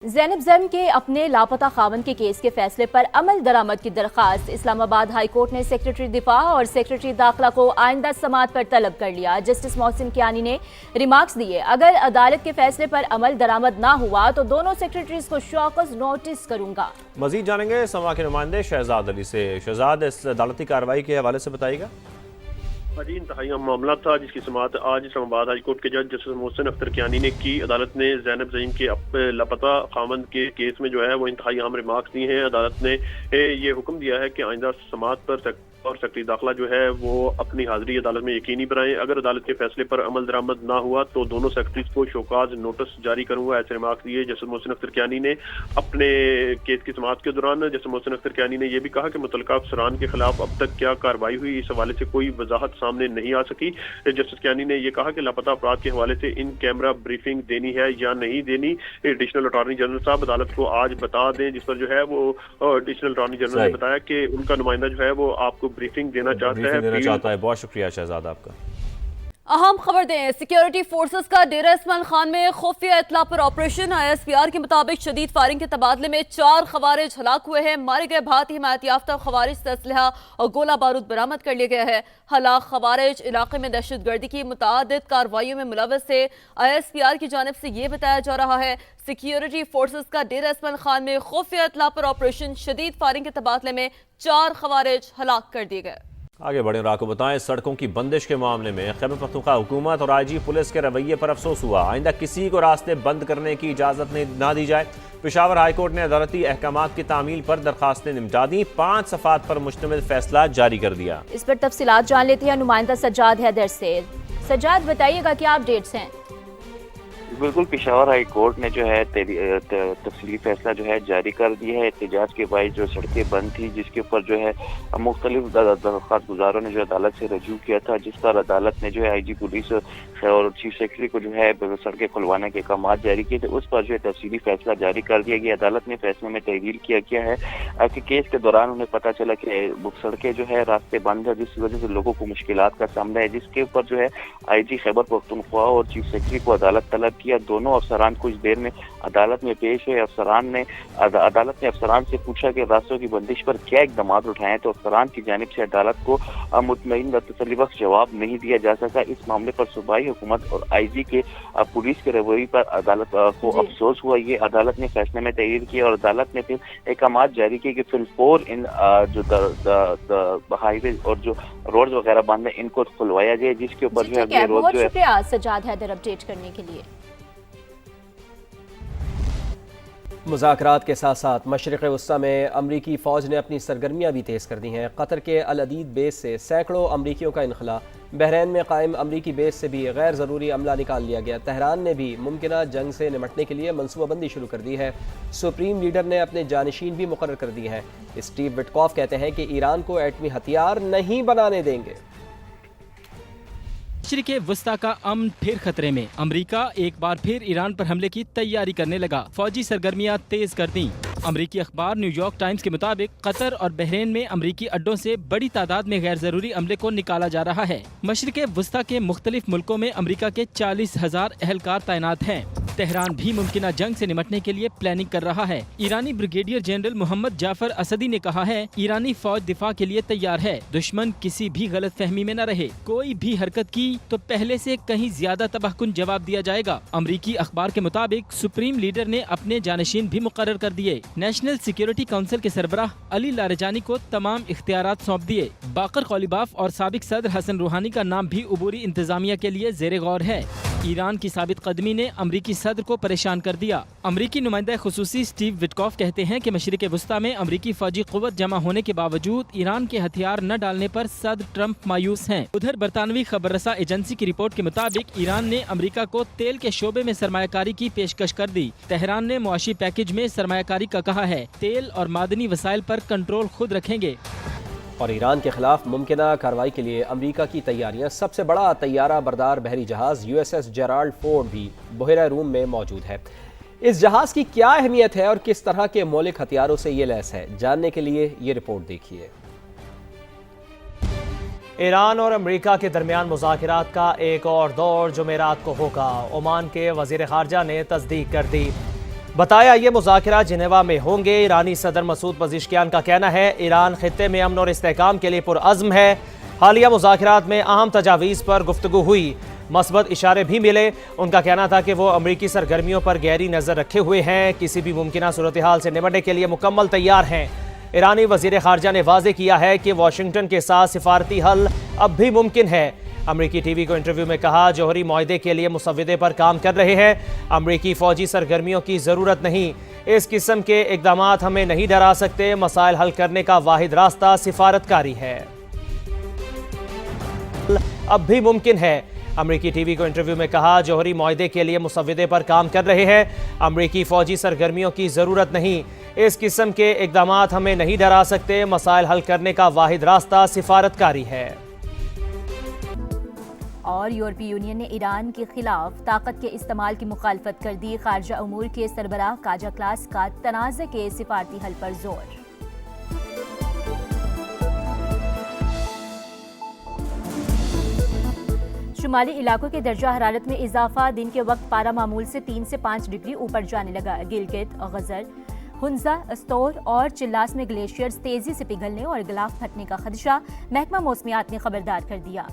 زینب زرم کے اپنے لاپتہ خاوند کے کیس کے فیصلے پر عمل درآمد کی درخواست اسلام آباد ہائی کورٹ نے سیکرٹری دفاع اور سیکرٹری داخلہ کو آئندہ سماعت پر طلب کر لیا۔ جسٹس محسن کیانی نے ریمارکس دیے، اگر عدالت کے فیصلے پر عمل درآمد نہ ہوا تو دونوں سیکرٹریز کو شوکز نوٹس کروں گا۔ مزید جانیں گے سما کے نمائندے شہزاد علی سے۔ شہزاد، اس عدالتی کارروائی کے حوالے سے بتائیے گا۔ جی، انتہائی اہم معاملہ تھا جس کی سماعت آج اسلام آباد ہائی کورٹ کے جج جسٹس محسن اختر کیانی نے کی۔ عدالت نے زینب زریم کے لاپتہ خاوند کے کیس میں جو ہے وہ انتہائی اہم ریمارکس دی ہیں۔ عدالت نے یہ حکم دیا ہے کہ آئندہ سماعت پر اور سیکرٹری داخلہ جو ہے وہ اپنی حاضری عدالت میں یقینی بنائیں۔ اگر عدالت کے فیصلے پر عمل درآمد نہ ہوا تو دونوں سیکرٹریز کو شوکاز نوٹس جاری کروں گا، ایسے ریمارکس دیے جسٹس محسن اختر کیانی نے اپنے کیس کی سماعت کے دوران۔ جسٹس محسن اختر کیانی نے یہ بھی کہا کہ متعلقہ افسران کے خلاف اب تک کیا کارروائی ہوئی، اس حوالے سے کوئی وضاحت سامنے نہیں آ سکی۔ جسٹس کیانی نے یہ کہا کہ لاپتہ افراد کے حوالے سے ان کیمرہ بریفنگ دینی ہے یا نہیں دینی، ایڈیشنل اٹارنی جنرل صاحب عدالت کو آج بتا دیں، جس پر جو ہے وہ ایڈیشنل اٹارنی جنرل نے بتایا کہ ان کا نمائندہ جو ہے وہ آپ کو بریفنگ دینا چاہتا ہے۔ بہت شکریہ شہزاد آپ کا۔ اہم خبر دیں، سیکیورٹی فورسز کا ڈیرہ اسماعیل خان میں خفیہ اطلاع پر آپریشن۔ ISPR کے مطابق شدید فائرنگ کے تبادلے میں 4 خوارج ہلاک ہوئے ہیں۔ مارے گئے بھارتی حمایت یافتہ خوارج سے اسلحہ اور گولہ بارود برآمد کر لیا گیا ہے۔ ہلاک خوارج علاقے میں دہشت گردی کی متعدد کارروائیوں میں ملوث تھے۔ ISPR کی جانب سے یہ بتایا جا رہا ہے سیکیورٹی فورسز کا ڈیرہ اسماعیل خان میں خفیہ اطلاع پر آپریشن، شدید فائرنگ کے تبادلے میں 4 خوارج ہلاک کر دیے گئے۔ آگے بڑھیں، راہ کو بتائیں، سڑکوں کی بندش کے معاملے میں خیبر پختونخوا حکومت اور IG پولیس کے رویے پر افسوس ہوا۔ آئندہ کسی کو راستے بند کرنے کی اجازت نہ دی جائے۔ پشاور ہائی کورٹ نے عدالتی احکامات کی تعمیل پر درخواستیں نمٹا دیں، 5 صفحات پر مشتمل فیصلہ جاری کر دیا۔ اس پر تفصیلات جان لیتے ہیں نمائندہ سجاد حیدر سے۔ سجاد، بتائیے گا کیا اپڈیٹس ہیں؟ بالکل، پشاور ہائی کورٹ نے جو ہے تفصیلی فیصلہ جو ہے جاری کر دیا ہے۔ احتجاج کے باعث جو سڑکیں بند تھی، جس کے اوپر جو ہے مختلف درخواست گزاروں نے جو عدالت سے رجوع کیا تھا، جس پر عدالت نے جو ہے IG پولیس اور چیف سیکرٹری کو جو ہے سڑکیں کھلوانے کے احکامات جاری کیے تھے، اس پر جو ہے تفصیلی فیصلہ جاری کر دیا گیا۔ عدالت نے فیصلے میں تحویل کیا ہے کہ کیس کے دوران انہیں پتہ چلا کہ سڑکیں جو ہے راستے بند ہے، جس کی وجہ سے لوگوں کو مشکلات کا سامنا ہے، جس کے اوپر جو ہے IG خیبر پختونخوا اور چیف سیکرٹری کو عدالت طلب کیا۔ دونوں افسران کچھ دیر میں عدالت میں پیش ہوئے۔ عدالت نے افسران سے پوچھا کہ راستوں کی بندش پر کیا اقدامات اٹھائے، تو افسران کی جانب سے عدالت کو مطمئن و تسلی بخش جواب نہیں دیا جا سکا۔ اس معاملے پر صوبائی حکومت اور IG کے پولیس کے رویے پر عدالت کو افسوس ہوا۔ یہ عدالت نے فیصلے میں تحریر کیا اور عدالت نے پھر احکامات جاری کیے کہ فور ان جو ہائی وے اور جو روڈ وغیرہ بند ہیں ان کو کھلوایا جائے، جس کے اوپر جو ہے بہت شکریہ سجاد حیدر اپڈیٹ کرنے کے لیے۔ مذاکرات کے ساتھ ساتھ مشرق وسطی میں امریکی فوج نے اپنی سرگرمیاں بھی تیز کر دی ہیں۔ قطر کے العدید بیس سے سینکڑوں امریکیوں کا انخلا، بحرین میں قائم امریکی بیس سے بھی غیر ضروری عملہ نکال لیا گیا۔ تہران نے بھی ممکنہ جنگ سے نمٹنے کے لیے منصوبہ بندی شروع کر دی ہے۔ سپریم لیڈر نے اپنے جانشین بھی مقرر کر دی ہیں۔ اسٹیو وٹکوف کہتے ہیں کہ ایران کو ایٹمی ہتھیار نہیں بنانے دیں گے۔ مشرق وسطی کا امن پھر خطرے میں، امریکہ ایک بار پھر ایران پر حملے کی تیاری کرنے لگا، فوجی سرگرمیاں تیز کر دیں۔ امریکی اخبار نیو یارک ٹائمز کے مطابق قطر اور بحرین میں امریکی اڈوں سے بڑی تعداد میں غیر ضروری عملے کو نکالا جا رہا ہے۔ مشرق وسطی کے مختلف ملکوں میں امریکہ کے 40,000 اہلکار تعینات ہیں۔ تہران بھی ممکنہ جنگ سے نمٹنے کے لیے پلاننگ کر رہا ہے۔ ایرانی بریگیڈیئر جنرل محمد جعفر اسدی نے کہا ہے، ایرانی فوج دفاع کے لیے تیار ہے، دشمن کسی بھی غلط فہمی میں نہ رہے، کوئی بھی حرکت کی تو پہلے سے کہیں زیادہ تباہ کن جواب دیا جائے گا۔ امریکی اخبار کے مطابق سپریم لیڈر نے اپنے جانشین بھی مقرر کر دیے۔ نیشنل سیکیورٹی کونسل کے سربراہ علی لاریجانی کو تمام اختیارات سونپ دیے۔ باقر قلیباف اور سابق صدر حسن روحانی کا نام بھی عبوری انتظامیہ کے لیے زیر غور ہے۔ ایران کی ثابت قدمی نے امریکی صدر کو پریشان کر دیا۔ امریکی نمائندہ خصوصی اسٹیو وٹکوف کہتے ہیں کہ مشرق وسطی میں امریکی فوجی قوت جمع ہونے کے باوجود ایران کے ہتھیار نہ ڈالنے پر صدر ٹرمپ مایوس ہیں۔ ادھر برطانوی خبر رساں ایجنسی کی رپورٹ کے مطابق ایران نے امریکہ کو تیل کے شعبے میں سرمایہ کاری کی پیشکش کر دی۔ تہران نے معاشی پیکج میں سرمایہ کاری کا کہا ہے، تیل اور معدنی وسائل پر کنٹرول خود رکھیں گے۔ اور ایران کے خلاف ممکنہ کارروائی کے لیے امریکہ کی تیاریاں، سب سے بڑا طیارہ بردار بحری جہاز USS جیرالڈ فورڈ بھی بحیرہ روم میں موجود ہے۔ اس جہاز کی کیا اہمیت ہے اور کس طرح کے مولک ہتھیاروں سے یہ لیس ہے، جاننے کے لیے یہ رپورٹ دیکھیے۔ ایران اور امریکہ کے درمیان مذاکرات کا ایک اور دور جمعرات کو ہوگا، عمان کے وزیر خارجہ نے تصدیق کر دی۔ बताया ये मुज़ाकरात जिनेवा में होंगे। ईरानी सदर मसूद पज़ेश्कियान का कहना है ईरान खित्ते में अमन और इस्तेहकाम के लिए पुरअज़्म है। हालिया मुज़ाकरात में अहम तजावीज़ पर गुफ्तगू हुई, मस्बत इशारे भी मिले। उनका कहना था कि वो अमरीकी सरगर्मियों पर गहरी नज़र रखे हुए हैं, किसी भी मुमकिन सूरत हाल से निपटने के लिए मुकम्मल तैयार हैं। ईरानी वज़ीर ख़ारजा ने वाज़ेह किया है कि वाशिंगटन के साथ सिफारती हल अब भी मुमकिन है। अमरीकी टीवी को इंटरव्यू में कहा जौहरी मुआहदे के लिए मुसव्विदे पर काम कर रहे हैं, अमरीकी फ़ौजी सरगर्मियों की ज़रूरत नहीं। इस किस्म के इक़दामात हमें नहीं डरा सकते, मसाइल हल करने का वाहिद रास्ता सिफारतकारी है। अब भी मुमकिन है। अमरीकी टीवी को इंटरव्यू में कहा जौहरी मुआहदे के लिए मुसव्विदे पर काम कर रहे हैं, अमरीकी फ़ौजी सरगर्मियों की ज़रूरत नहीं। इस किस्म के इक़दामात हमें नहीं डरा सकते, मसाइल हल करने का वाहिद रास्ता सिफारतकारी है। और यूरोपीय यूनियन ने ईरान के खिलाफ ताकत के इस्तेमाल की मुखालफत कर दी। खारजा उमूर के सरबराह काजा क्लास का तनाज़े के सिफारती हल पर जोर। शुमाली इलाकों के दर्जा हरारत में इजाफा, दिन के वक्त पारा मामूल से 3 से 5 डिग्री ऊपर जाने लगा। गिलगित, गजर, हुंजा, अस्तोर और चिल्लास में ग्लेशियर्स तेजी से पिघलने और गिलाफ फटने का खदशा, महकमा मौसमियात ने खबरदार कर दिया।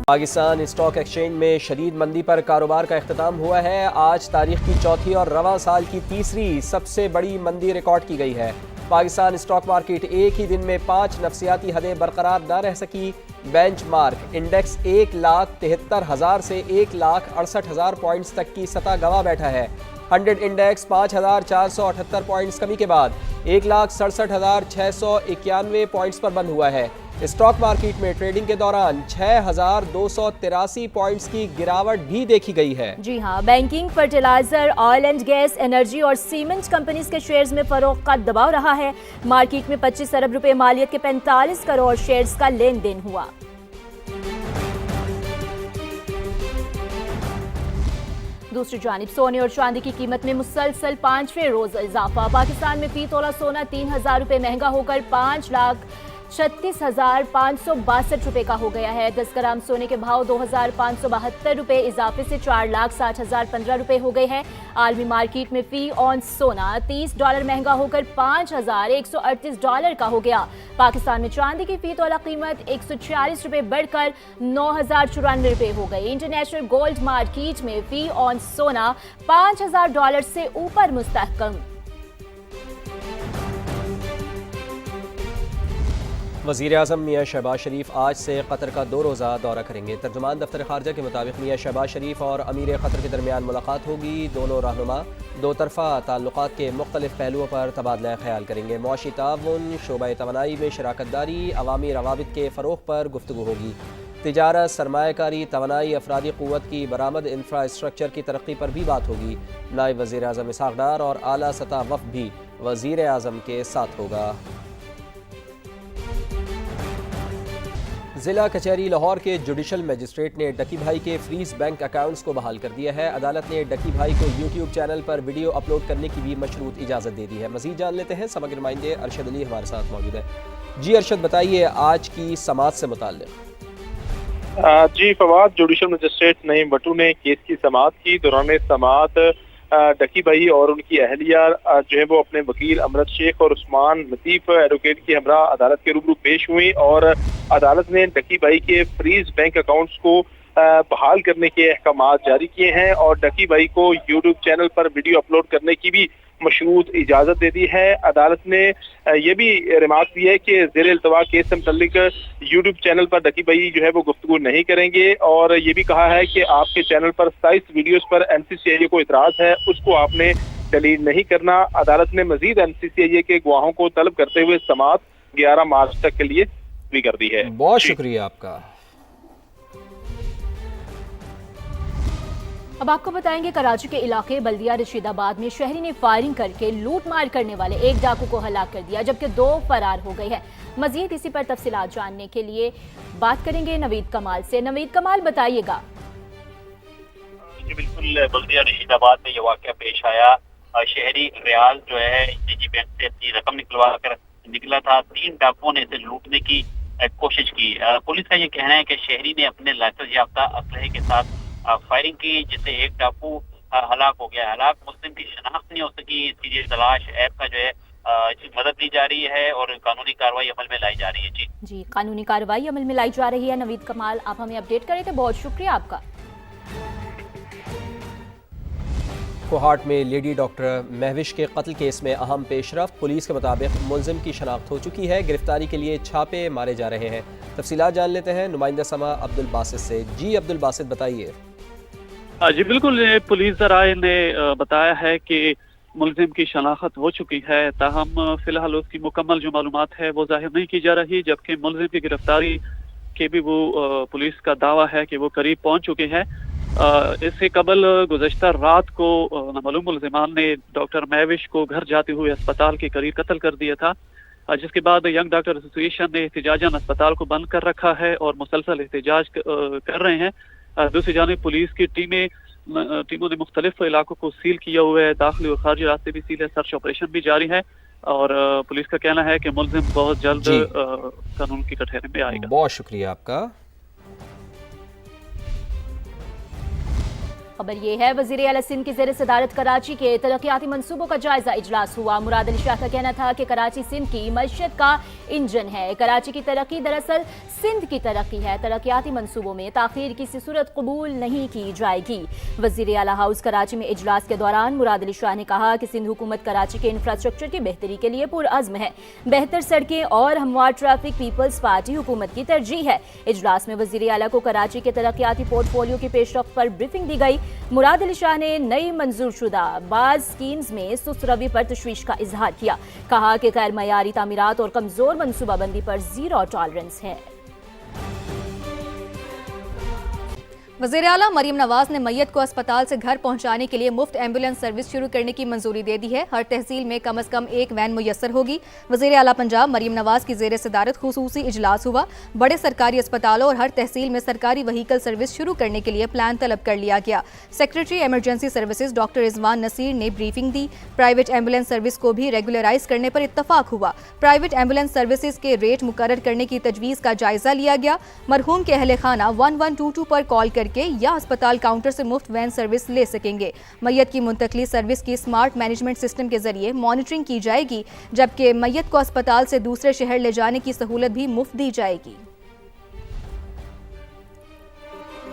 पाकिस्तान स्टॉक एक्सचेंज में शदीद मंदी पर कारोबार का इख्तिताम हुआ है। आज तारीख की चौथी और रवां साल की तीसरी सबसे बड़ी मंदी रिकॉर्ड की गई है। पाकिस्तान स्टॉक मार्केट एक ही दिन में 5 नफसियाती हदें बरकरार न रह सकी। बेंचमार्क इंडेक्स 1,73,000 से 1,68,000 पॉइंट्स तक की सतह गंवा बैठा है। 100 इंडेक्स 5,478 पॉइंट्स कमी के बाद 1,67,691 पॉइंट्स पर बंद हुआ है। स्टॉक मार्केट में ट्रेडिंग के दौरान 6,283 पॉइंट्स की गिरावट भी देखी गई है। जी हां, banking, fertiliser, oil and gas, energy और सीमेंट कंपनीज के शेयर्स में फरोख्त का दबाव रहा है। मार्केट में 25 अरब रुपए मालियत के 45 करोड़ शेयर्स का लेन देन हुआ। दूसरी जानिब सोने और चांदी की कीमत में मुसलसल 5वें रोज इजाफा। पाकिस्तान में फी तोला सोना 3,000 रुपए महंगा होकर 5,36,562 रुपए का हो गया है। 10 ग्राम सोने के भाव 2,572 रुपए इजाफे से 4,60,015 रुपए हो गए हैं। आलमी मार्केट में फी ऑन सोना $30 महंगा होकर $5,138 का हो गया। पाकिस्तान में चांदी की फी तोला कीमत 146 रुपए बढ़कर 9,094 रुपए हो गई। इंटरनेशनल गोल्ड मार्केट में फी ऑन सोना $5,000 से ऊपर मुस्तहकम। वज़ीर आज़म मियाँ शहबाज शरीफ आज से कतर का 2 रोज़ा दौरा करेंगे। तर्जुमान दफ्तर ख़ारजा के मुताबिक मियाँ शहबाज शरीफ और अमीर कतर के दरमियान मुलाकात होगी। दोनों रहनुमा दो तरफ़ा ताल्लुक़ात के मुख्तलिफ़ पहलुओं पर तबादला ख्याल करेंगे। मुआशी ताउन, शोबा तवानाई में शराकतदारी, अवामी रवाबित के फ़रोग़ पर गुफ्तगू होगी। तिजारत, सरमायाकारी, तवानाई, अफरादी क़ुव्वत की बरामद, इंफ्रास्ट्रक्चर की तरक्की पर भी बात होगी। नायब वज़ीर आज़म इसहाक़ डार और आला सतह वफ़द भी वज़ीर आज़म के साथ होगा। ज़िला कचहरी लाहौर के जुडिशल मजिस्ट्रेट ने डकी भाई के फ्रीज बैंक अकाउंट्स को बहाल कर दिया है। अदालत ने डकी भाई को यूट्यूब चैनल पर वीडियो अपलोड करने की भी मशरूत इजाज़त दे दी है। मज़ीद जान लेते हैं, समग्र नुमाइंदे अरशद अली हमारे साथ मौजूद है। जी अरशद, बताइए आज की समाअत से मुताल्लिक़। जी फवाद, जुडिशल मजिस्ट्रेट नईम भट्टू ने केस की समाअत की। दौरान समाअत डकी भाई और उनकी अहलिया जो है वो अपने वकील अमरत शेख और उस्मान लतीफ़ एडवोकेट की हमरा अदालत के रूबरू पेश हुई और अदालत ने डकी भाई के फ्रीज बैंक अकाउंट्स को बहाल करने के अहकाम जारी किए हैं और डकी भाई को यूट्यूब चैनल पर वीडियो अपलोड करने की भी मशरूत इजाजत दे दी है। अदालत ने यह भी रिमार्क दिया है कि ज़ेर इल्तवा केस से मुतल्लिक यूट्यूब चैनल पर डकी भाई जो है वो गुफ्तगू नहीं करेंगे और ये भी कहा है कि आपके चैनल पर 27 वीडियोस पर NCCIA को इतराज़ है, उसको आपने डिलीट नहीं करना। अदालत ने मजीद NCCIA के गवाहों को तलब करते हुए समाअत 11 मार्च तक के लिए भी कर दी है। बहुत शुक्रिया आपका। अब आपको बताएंगे, कराची के इलाके बल्दिया रशीदाबाद में शहरी ने फायरिंग करके लूट मार करने वाले एक डाकू को हलाक कर दिया, जबकि 2 फरार हो गए हैं। मजीद इसी पर तफसीलात जानने के लिए बात करेंगे नवीद कमाल से। नवीद कमाल, बताइएगा। जी बिल्कुल, बल्दिया रशीदाबाद में ये वाक़या पेश आया। शहरी रियाज जो है निजी बैंक से अपनी रकम निकलवा कर निकला था। 3 डाकुओं ने इसे लूटने की कोशिश की। पुलिस का ये कहना है कि शहरी ने अपने लाइसेंस याफ्ता असलहे के साथ फायरिंग की, जिससे एक टापू हलाक हो गया। हलाक मुस्लिम की शनाख्त नहीं हो सकी, इसकी लिए तलाश ऐप का जो है मदद ली जा रही है और कानूनी कार्रवाई अमल में लाई जा रही है। जी, कानूनी कार्रवाई अमल में लाई जा रही है। नवीद कमाल, आप हमें अपडेट करे थे, बहुत शुक्रिया आपका। कोहाट में लेडी डॉक्टर महविश के कत्ल केस में अहम पेशरफ्त। पुलिस के मुताबिक मुलजिम की शनाख्त हो चुकी है। गिरफ्तारी के लिए छापे मारे जा रहे हैं। तफसीलात जान लेते हैं नुमाइंदा समा अब्दुल बासित से। जी अब्दुल बासित, बताइए। जी बिल्कुल, पुलिस ज़राए ने बताया है कि मुलजिम की शनाख्त हो चुकी है, ताहम फिलहाल उसकी मुकम्मल जो मालूमात है वो जाहिर नहीं की जा रही, जबकि मुलजिम की गिरफ्तारी के भी वो पुलिस का दावा है कि वो करीब पहुंच चुके हैं। इससे कबल गुज़श्ता रात को नामालूम मुलजिमान ने डॉक्टर महविश को घर जाते हुए अस्पताल के करीब कत्ल कर दिया था, जिसके बाद यंग डॉक्टर एसोसिएशन ने एहतिजाजन अस्पताल को बंद कर रखा है और मुसलसल एहतिजाज कर रहे हैं। दूसरी जानिब पुलिस की टीमों ने मुख्तलिफ इलाकों को सील किया हुआ है, दाखिली और खारजी रास्ते भी सील है, सर्च ऑपरेशन भी जारी है और पुलिस का कहना है कि मुलजिम बहुत जल्द कानून की कटघरे में आएगा। बहुत शुक्रिया आपका। खबर ये है, वज़ीर आला सिंध की ज़ेर सदारत कराची के तरक्याती मंसूबों का जायजा इजलास हुआ। मुराद अली शाह का कहना था कि कराची सिंध की मईशत का इंजन है। कराची की तरक्की दरअसल सिंध की तरक्की है। तरक्याती मंसूबों में ताखीर किसी सूरत कबूल नहीं की जाएगी। वज़ीर आला हाउस कराची में इजलास के दौरान मुराद अली शाह ने कहा कि सिंध हुकूमत कराची के इंफ्रास्ट्रक्चर की बेहतरी के लिए पुरअज़्म है। बेहतर सड़कें और हमवार ट्रैफिक पीपल्स पार्टी हुकूमत की तरजीह है। इजलास में वज़ीर आला को कराची के तरक्याती पोर्टफोलियो की पेशरफ्त पर ब्रीफिंग दी गई। मुराद अली शाह ने नई मंजूर शुदा बाज़ स्कीम्स में सुस्त रवि पर तशवीश का इजहार किया। कहा कि गैर मयारी तामीरात और कमजोर मनसूबाबंदी पर ज़ीरो टॉलरेंस है। वज़ीर आला मरीम नवाज ने मैयत को अस्पताल से घर पहुंचाने के लिए मुफ्त एम्बुलेंस सर्विस शुरू करने की मंजूरी दे दी है। हर तहसील में कम अज़ कम एक वैन मुयस्सर होगी। वज़ीर आला पंजाब मरीम नवाज की ज़ेर सदारत खुसूसी इजलास हुआ। बड़े सरकारी अस्पतालों और हर तहसील में सरकारी व्हीकल सर्विस शुरू करने के लिए प्लान तलब कर लिया गया। Secretary emergency services doctor Rizwan Naseer ने ब्रीफिंग दी। प्राइवेट एम्बुलेंस सर्विस को भी रेगुलराइज करने पर इत्तफाक हुआ। प्राइवेट एम्बुलेंस सर्विसेज के रेट मुकर्रर करने की तजवीज़ का जायजा लिया गया। मरहूम के अहले खाना 1122 पर कॉल करके या अस्पताल काउंटर से मुफ्त वैन सर्विस ले सकेंगे। मैयत की मुंतकली सर्विस की स्मार्ट मैनेजमेंट सिस्टम के जरिए मॉनिटरिंग की जाएगी, जबकि मैयत को अस्पताल से दूसरे शहर ले जाने की सहूलत भी मुफ्त दी जाएगी।